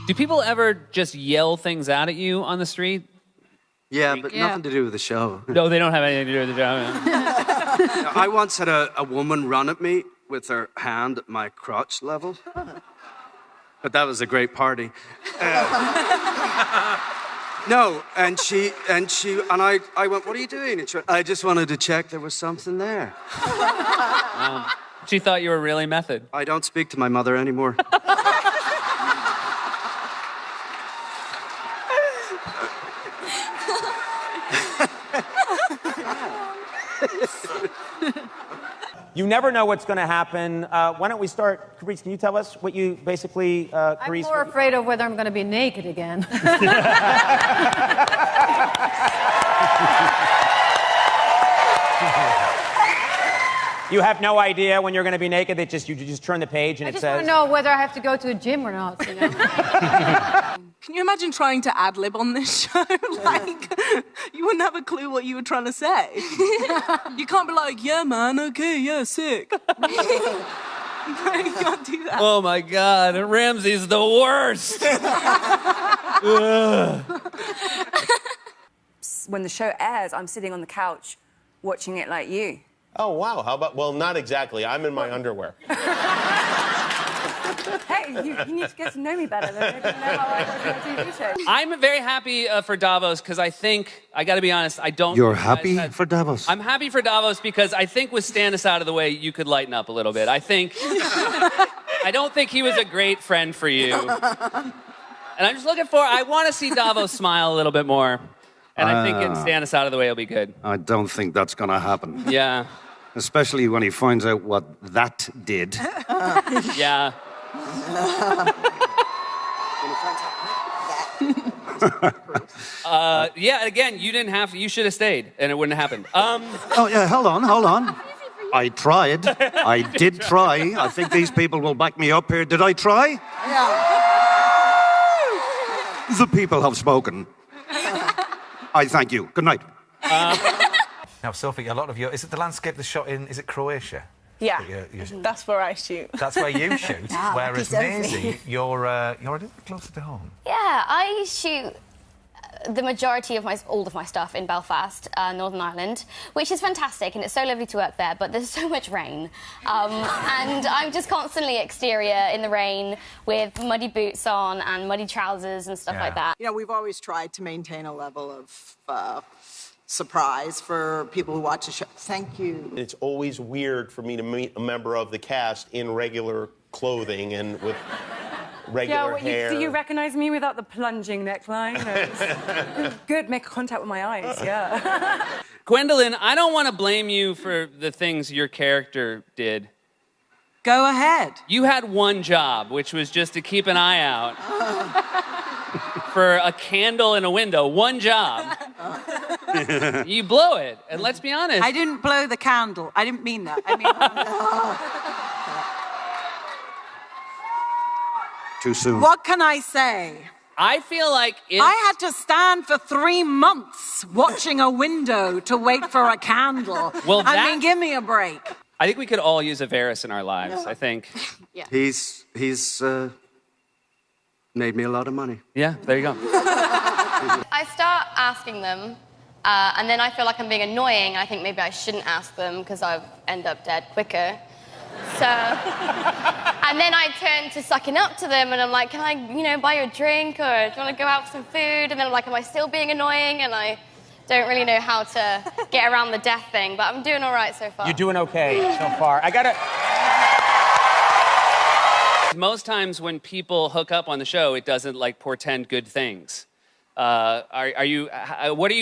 Do people ever just yell things out at you on the street? Yeah, but nothing to do with the show. No, they don't have anything to do with the show. I once had a woman run at me with her hand at my crotch level. But that was a great party. No, and I went, what are you doing? And she went, I just wanted to check there was something there. She thought you were really method. I don't speak to my mother anymore. You never know what's going to happen. Why don't we start? Carice, can you tell us what you basically... I'm more afraid of whether I'm going to be naked again. You have no idea when you're going to be naked. You just turn the page and it says... I just want to know whether I have to go to a gym or not, you know? Can you imagine trying to ad-lib on this show? Like, you wouldn't have a clue what you were trying to say. You can't be like, yeah, man, okay, yeah, sick. You can't do that. Oh, my God. Ramsey's the worst. When the show airs, I'm sitting on the couch watching it like you. Oh, wow. How about... Well, not exactly. I'm in my underwear. Hey, you need to get to know me better than maybe know how I watch my TV show. I'm very happy for Davos because I think, I got to be honest, I don't... You're happy for Davos? I'm happy for Davos because I think with Stannis out of the way, you could lighten up a little bit. I don't think he was a great friend for you. And I'm just looking I want to see Davos smile a little bit more. And I think getting Stannis out of the way will be good. I don't think that's going to happen. Yeah. Especially when he finds out what that did. Yeah. Yeah, again, you didn't have to. You should have stayed, and it wouldn't have happened. Oh, yeah, hold on. I tried. I did try. I think these people will back me up here. Did I try? Yeah. The people have spoken. I thank you. Good night. Now, Sophie, a lot of is it the landscape that's shot in, is it Croatia? Yeah, that's where I shoot. That's where you shoot, whereas Maisie, you're a little closer to home. Yeah, I shoot the majority of all of my stuff in Belfast, Northern Ireland, which is fantastic, and it's so lovely to work there, but there's so much rain. And I'm just constantly exterior in the rain with muddy boots on and muddy trousers and stuff like that. You know, we've always tried to maintain a level of surprise for people who watch the show. Thank you. It's always weird for me to meet a member of the cast in regular clothing and with regular hair. Do you recognise me without the plunging neckline? Good, make contact with my eyes, yeah. Gwendolyn, I don't want to blame you for the things your character did. Go ahead. You had one job, which was just to keep an eye out for a candle in a window. One job. You blow it, and let's be honest. I didn't blow the candle. I didn't mean that. I mean... Too soon. What can I say? I feel like I had to stand for 3 months watching a window to wait for a candle. Well, I mean, give me a break. I think we could all use a Varys in our lives, I think. Yeah. He's made me a lot of money. Yeah, there you go. I start asking them, and then I feel like I'm being annoying. I think maybe I shouldn't ask them because I'll end up dead quicker. So, and then I turn to sucking up to them, and I'm like, can I, buy you a drink, or do you want to go out for some food? And then I'm like, am I still being annoying? And I don't really know how to get around the death thing, but I'm doing all right so far. You're doing okay so far. Most times when people hook up on the show, it doesn't, portend good things. What are you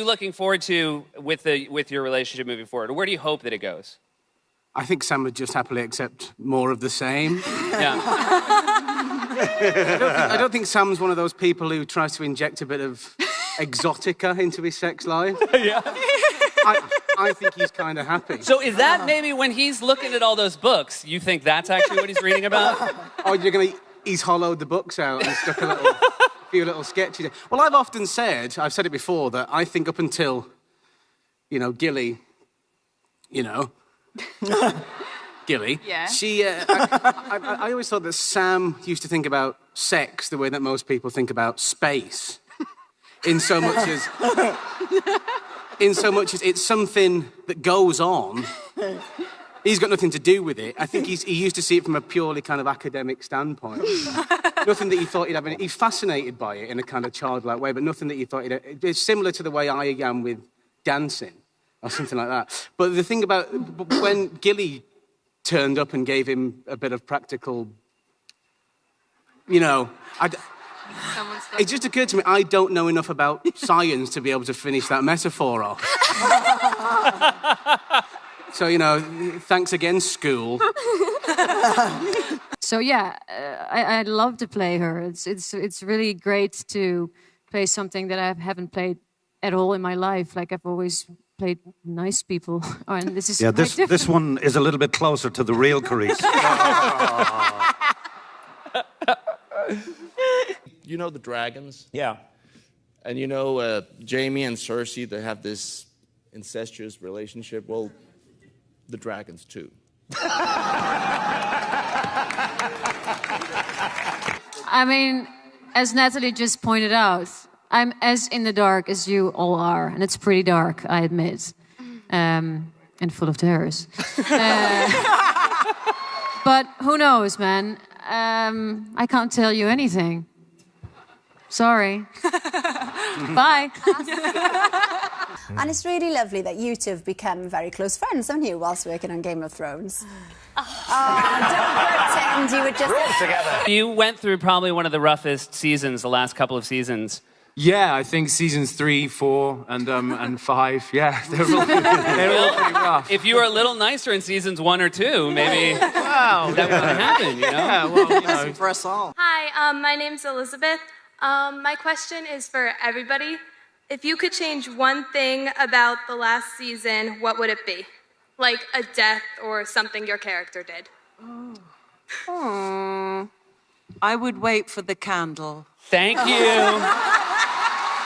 looking forward to with your relationship moving forward? Or where do you hope that it goes? I think Sam would just happily accept more of the same. Yeah. I don't think Sam's one of those people who tries to inject a bit of exotica into his sex life. Yeah. I think he's kind of happy. So is that maybe when he's looking at all those books, you think that's actually what he's reading about? Oh, he's hollowed the books out and stuck a few little sketches in. Well, I've said it before, that I think up until, Gilly, Gilly. Yeah. I always thought that Sam used to think about sex the way that most people think about space. In so much as it's something that goes on. He's got nothing to do with it. I think he used to see it from a purely kind of academic standpoint. Nothing that he thought he'd have. He's fascinated by it in a kind of childlike way, but nothing that he thought he'd have. It's similar to the way I am with dancing or something like that. But the thing about when Gilly turned up and gave him a bit of practical, it just occurred to me, I don't know enough about science to be able to finish that metaphor off. So, thanks again, school. So yeah, I'd love to play her. It's really great to play something that I haven't played at all in my life. Like I've always played nice people, and this is this one is a little bit closer to the real Carice. You know the dragons? Yeah. And Jamie and Cersei, they have this incestuous relationship. Well, the dragons too. I mean, as Natalie just pointed out, I'm as in the dark as you all are, and it's pretty dark, I admit, and full of terrors. But who knows, man? I can't tell you anything. Sorry. Bye. And it's really lovely that you two have become very close friends, haven't you, whilst working on Game of Thrones? Don't pretend you were just... together. You went through probably one of the roughest seasons, the last couple of seasons. Yeah, I think seasons 3, 4, and 5. Yeah, they're all pretty rough. If you were a little nicer in seasons 1 or 2, maybe that wouldn't happen, Yeah, well, for us all. Hi, my name's Elizabeth. My question is for everybody. If you could change one thing about the last season, what would it be? Like a death or something your character did. Oh. I would wait for the candle. Thank you.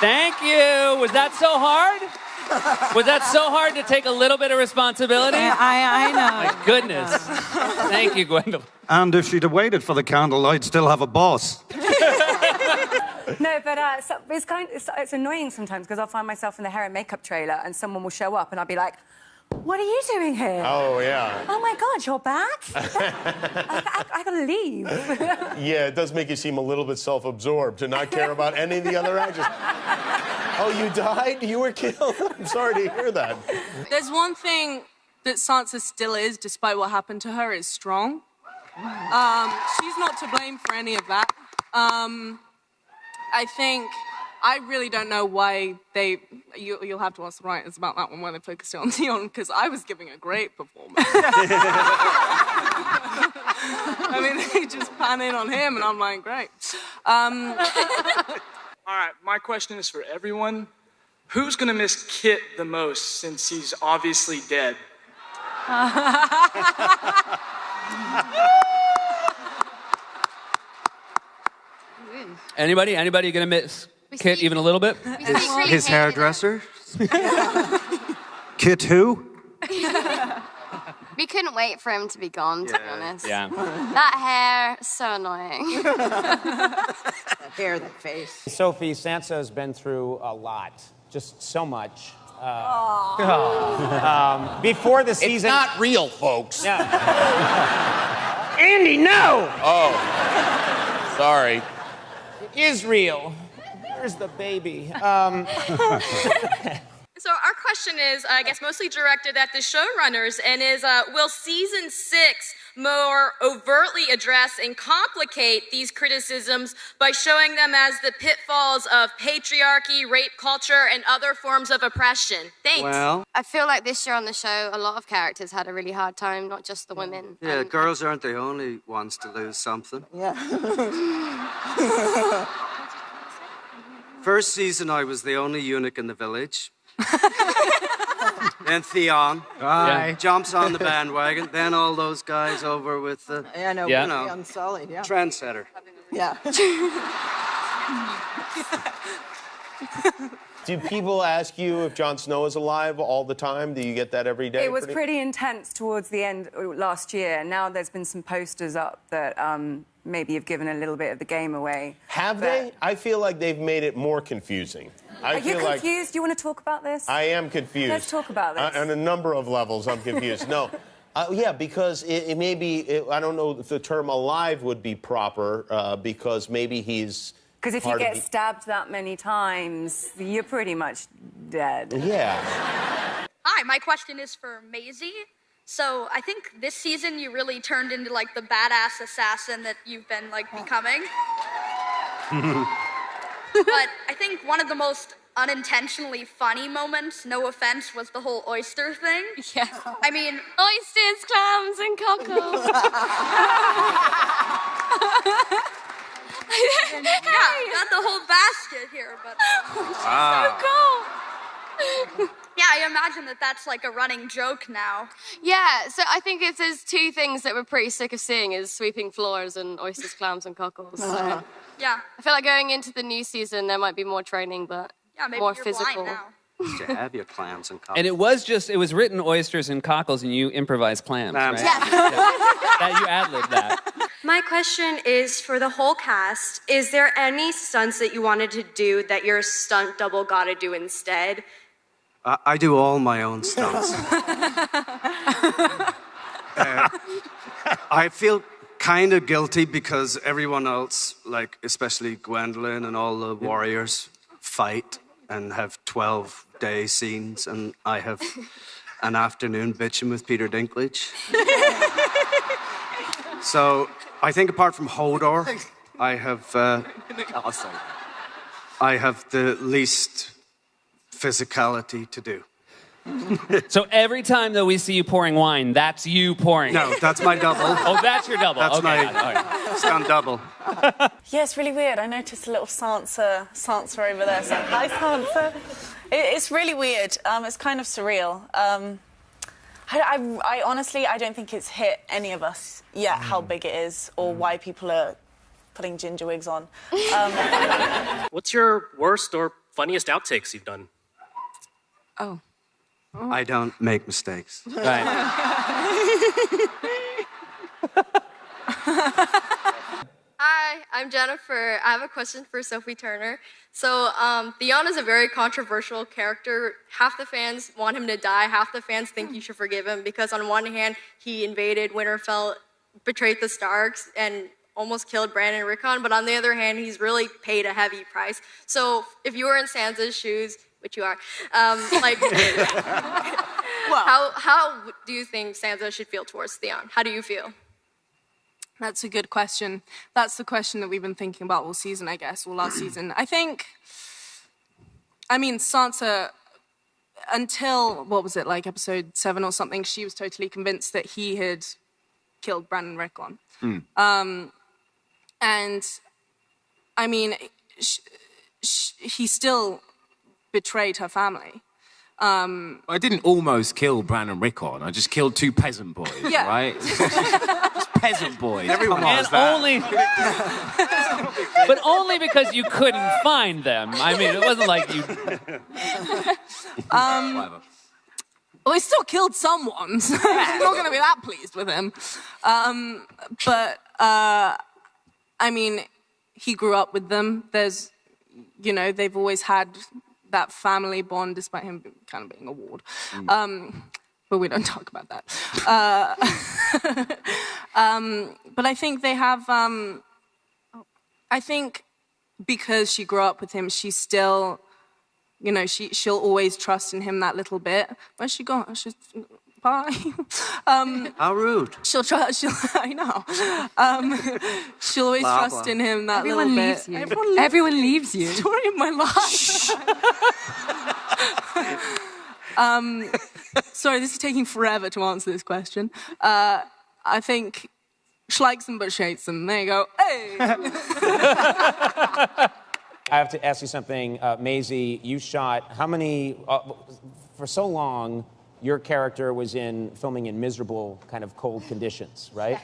Thank you. Was that so hard? Was that so hard to take a little bit of responsibility? I know. My goodness. Thank you, Gwendolyn. And if she'd have waited for the candle, I'd still have a boss. No, but it's annoying sometimes because I'll find myself in the hair and makeup trailer and someone will show up and I'll be like, what are you doing here? Oh, yeah. Oh, my God, you're back? I gotta leave. Yeah, it does make you seem a little bit self-absorbed to not care about any of the other actors. Oh, you died? You were killed? I'm sorry to hear that. There's one thing that Sansa still is, despite what happened to her, is strong. She's not to blame for any of that. I really don't know why you'll have to ask the writers about that one, why they focused on Theon, because I was giving a great performance. I mean, they just pan in on him, and I'm like, great. All right, my question is for everyone. Who's gonna miss Kit the most, since he's obviously dead? Anybody gonna miss Kit even a little bit? His hairdresser? Kit who? We couldn't wait for him to be gone, to be honest. Yeah. That hair, so annoying. That hair, that face. Sophie, Sansa's been through a lot. Just so much. Before the season... It's not real, folks. Yeah. Andy, no! Oh. Sorry. It is real. Where's the baby? So our question is, I guess, mostly directed at the showrunners, and is, will season 6 more overtly address and complicate these criticisms by showing them as the pitfalls of patriarchy, rape culture, and other forms of oppression? Thanks. Well, I feel like this year on the show, a lot of characters had a really hard time, not just the women. yeah, girls aren't the only ones to lose something. Yeah. First season, I was the only eunuch in the village. Then Theon jumps on the bandwagon. Then all those guys over with the Unsullied, yeah. trendsetter. Yeah. Do people ask you if Jon Snow is alive all the time? Do you get that every day? It was pretty intense towards the end last year. Now there's been some posters up that maybe have given a little bit of the game away. Have they? I feel like they've made it more confusing. Are you confused? Do you want to talk about this? I am confused. Let's talk about this. On a number of levels, I'm confused. No. Yeah, because it may be, I don't know if the term alive would be proper, because maybe he's... Because if you get stabbed that many times, you're pretty much dead. Yeah. Hi, my question is for Maisie. So I think this season you really turned into like the badass assassin that you've been like becoming. But I think one of the most unintentionally funny moments, no offense, was the whole oyster thing. Yeah. I mean, Oysters, clams, and cockles. yeah, got the whole basket here, but So cool. yeah, I imagine that that's like a running joke now. Yeah, so I think there's two things that we're pretty sick of seeing is sweeping floors and oysters, clams, and cockles. So Yeah. I feel like going into the new season, there might be more training, but Yeah, maybe more you're physical. blind now. To have your clams and cockles. And it was written oysters and cockles, and you improvised clams, right? That you ad-libbed that. My question is for the whole cast, is there any stunts that you wanted to do that your stunt double got to do instead? I do all my own stunts. I feel kind of guilty because everyone else, like especially Gwendolyn and all the warriors, fight and have 12-day scenes, and I have an afternoon bitching with Peter Dinklage. So I think apart from Hodor, I have the least physicality to do. So every time, though, we see you pouring wine, that's you pouring. No, that's my double. Oh, that's your double. That's okay, my stunt double. Yeah, it's really weird. I noticed a little Sansa over there. So, hi, Sansa. It's really weird. It's kind of surreal. I honestly, I don't think it's hit any of us yet how big it is or why people are putting ginger wigs on. What's your worst or funniest outtakes you've done? Oh. I don't make mistakes. Right. Hi, I'm Jennifer. I have a question for Sophie Turner. So, Theon is a very controversial character. Half the fans want him to die, half the fans think you should forgive him because on one hand, he invaded Winterfell, betrayed the Starks, and almost killed Bran and Rickon, but on the other hand, he's really paid a heavy price. So, if you were in Sansa's shoes, which you are, like, how do you think Sansa should feel towards Theon? How do you feel? That's a good question. That's the question that we've been thinking about all season, I guess, all last season. I mean, Sansa, until, what was it, like episode 7 or something, she was totally convinced that he had killed Bran and Rickon. And, I mean, he still betrayed her family. I didn't almost kill Bran and Rickon. I just killed 2 peasant boys, Yeah. right? Just peasant boys. Everyone Come on. only, but only because you couldn't find them. I mean, it wasn't like you. Well, he still killed someone, so he's not going to be that pleased with him. I mean, he grew up with them. There's, they've always had that family bond, despite him kind of being a ward. But we don't talk about that. But I think they have, I think because she grew up with him, she's still, she'll always trust in him that little bit. Where's she gone? She's, bye. How rude. I know. She'll always Blah, trust blah. in him that Everyone little leaves bit. you. Everyone leaves you. Story of my life. Sorry, this is taking forever to answer this question. I think she likes them but she hates them. There you go. Hey! I have to ask you something. Maisie, you shot how many... for so long, your character was filming in miserable, kind of cold conditions, right?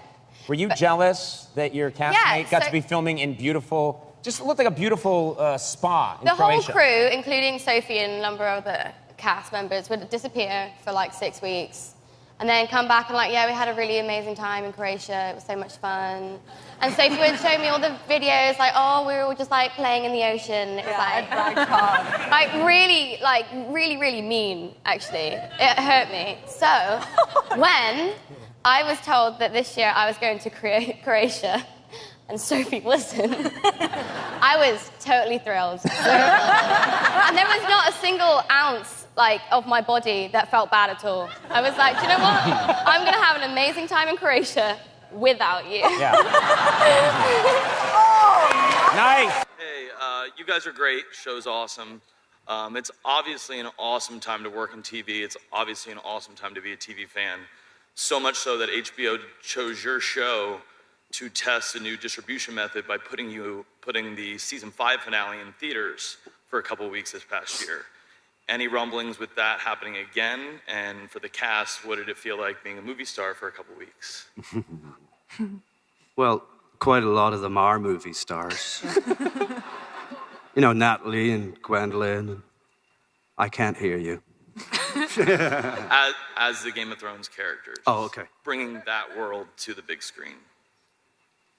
Were you jealous that your castmate got to be filming in beautiful just looked like a beautiful spa in The whole Croatia. crew, including Sophie and a number of other cast members, would disappear for like 6 weeks. And then come back and like, yeah, we had a really amazing time in Croatia. It was so much fun. And Sophie would show me all the videos, like, oh, we were all just like playing in the ocean. It was really mean, actually. It hurt me. So when I was told that this year I was going to Croatia, and Sophie listened, I was totally thrilled. And there was not a single ounce of my body that felt bad at all. I was like, do you know what? I'm going to have an amazing time in Croatia without you. Yeah. Nice. Hey, you guys are great. Show's awesome. It's obviously an awesome time to work in TV. It's obviously an awesome time to be a TV fan. So much so that HBO chose your show to test a new distribution method by putting the season 5 finale in theaters for a couple weeks this past year. Any rumblings with that happening again? And for the cast, what did it feel like being a movie star for a couple weeks? Well, quite a lot of them are movie stars. You know, Natalie and Gwendolyn. And I can't hear you. as the Game of Thrones characters. Oh, okay. Bringing that world to the big screen.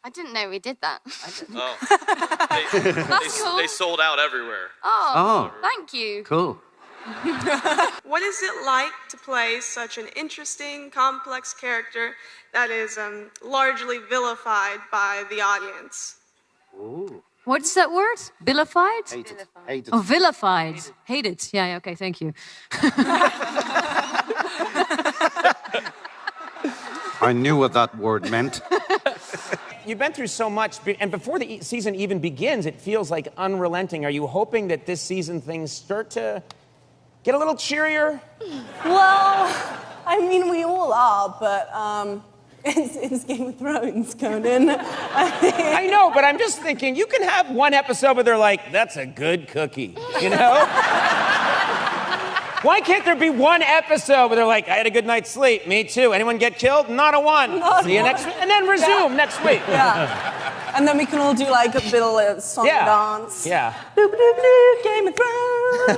I didn't know we did that. Oh. That's cool. They sold out everywhere. Oh, thank you. Cool. What is it like to play such an interesting, complex character that is largely vilified by the audience? Ooh. What's that word? Vilified? Hated. Oh, vilified. Hated. Yeah, okay, thank you. I knew what that word meant. You've been through so much, and before the season even begins, it feels like unrelenting. Are you hoping that this season things start to get a little cheerier? Well, I mean, we all are, but it's Game of Thrones, Conan. I know, but I'm just thinking, you can have one episode where they're like, that's a good cookie, you know? Why can't there be one episode where they're like, I had a good night's sleep, me too. Anyone get killed? Not a one. See you next week. And then resume next week. Yeah. And then we can all do like a little song and dance. Yeah. Blue, blue, blue, Game of Thrones.